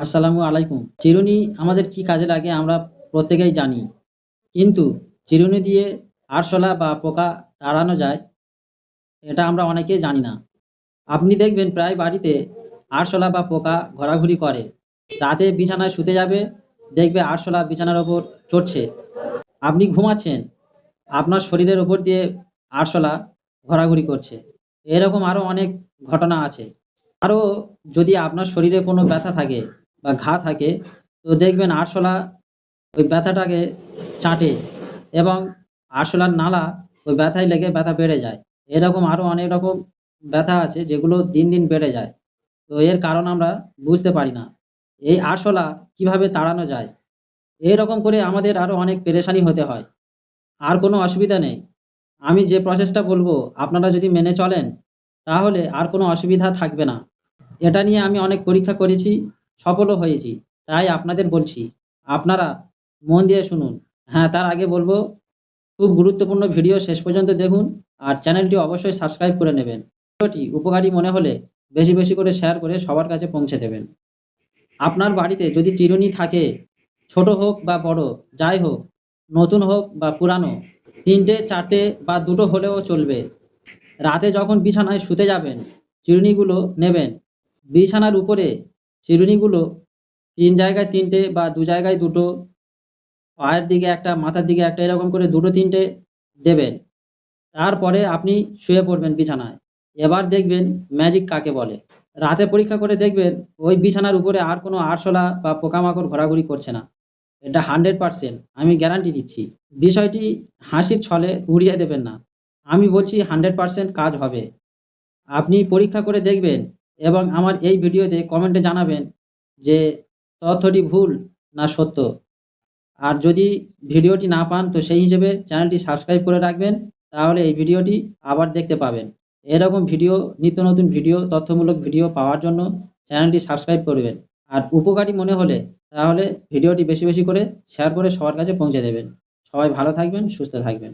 আসসালামু আলাইকুম। চিরুনি আমাদের কি কাজে লাগে আমরা প্রত্যেকেই জানি। কিন্তু চিরুনি দিয়ে আরশোলা বা পোকা তাড়ানো যায় এটা আমরা অনেকেই জানি না। আপনি দেখবেন প্রায় বাড়িতে আরশোলা বা পোকা ঘোরাঘুরি করে। রাতে বিছানায় শুতে যাবে, দেখবে আরশোলা বিছানার ওপর চড়ছে। আপনি ঘুমাচ্ছেন, আপনার শরীরের ওপর দিয়ে আরশোলা ঘোরাঘুরি করছে। এরকম আরো অনেক ঘটনা আছে। আরো যদি আপনার শরীরে কোনো ব্যথা থাকে বা ঘা থাকে, তো দেখবেন আরশোলা ওই ব্যথাটাকে চাটে এবং আরশোলার নালা ওই ব্যথায় লেগে ব্যথা বেড়ে যায়। এরকম আরো অনেক রকম ব্যথা আছে যেগুলো দিন, দিন বেড়ে যায়। তো এর কারণ আমরা বুঝতে পারি না। এই আরশোলা কিভাবে তাড়ানো যায়? এরকম করে আমাদের আরো অনেক পেরেশানি হতে হয়। আর কোনো অসুবিধা নেই। আমি যে প্রসেসটা বলবো আপনারা যদি মেনে চলেন, তাহলে আর কোনো অসুবিধা থাকবে না। এটা নিয়ে আমি অনেক পরীক্ষা করেছি, সফলও হয়েছি। তাই আপনাদের বলছি, আপনারা মন দিয়ে শুনুন। হ্যাঁ, তার আগে বলবো খুব গুরুত্বপূর্ণ ভিডিও শেষ পর্যন্ত দেখুন আর চ্যানেলটি অবশ্যই সাবস্ক্রাইব করে নেবেন। ভিডিওটি উপকারী মনে হলে বেশি, বেশি করে শেয়ার করে সবার কাছে পৌঁছে দেবেন। আপনার বাড়িতে যদি চিরুনি থাকে, ছোট হোক বা বড়, যাই হোক, নতুন হোক বা পুরানো, ৩ টে ৪ টে বা ২ টো হলেও চলবে। রাতে যখন বিছানায় শুতে যাবেন, চিরুনিগুলো নেবেন। বিছানার উপরে চিরুনিগুলো ৩ জায়গায় ৩ টে বা ২ জায়গায় ২ টো, পায়ের দিকে একটা, মাথার দিকে একটা এরকম করে ২ টো ৩ টে দেবেন। তারপরে আপনি শুয়ে পড়বেন বিছানায়। এবার দেখবেন ম্যাজিক কাকে বলে। রাতে পরীক্ষা করে দেখবেন ওই বিছানার উপরে আর কোনো আরশোলা বা পোকামাকড় ঘোরাঘুরি করছে না। এটা 100% আমি গ্যারান্টি দিচ্ছি। বিষয়টি হাসির ছলে উড়িয়ে দেবেন না। আমি বলছি 100% কাজ হবে। আপনি পরীক্ষা করে দেখবেন এবং আমার এই ভিডিওতে কমেন্টে জানাবেন যে তথ্যটি ভুল না সত্য। আর যদি ভিডিওটি না পান তো সেই হিসেবে চ্যানেলটি সাবস্ক্রাইব করে রাখবেন। তাহলে এই ভিডিওটি আবার দেখতে পাবেন। এরকম ভিডিও, নিত্য নতুন ভিডিও, তথ্যমূলক ভিডিও পাওয়ার জন্য চ্যানেলটি সাবস্ক্রাইব করবেন। আর উপকারী মনে হলে তাহলে ভিডিওটি বেশি, বেশি করে শেয়ার করে সবার কাছে পৌঁছে দেবেন। সবাই ভালো থাকবেন, সুস্থ থাকবেন।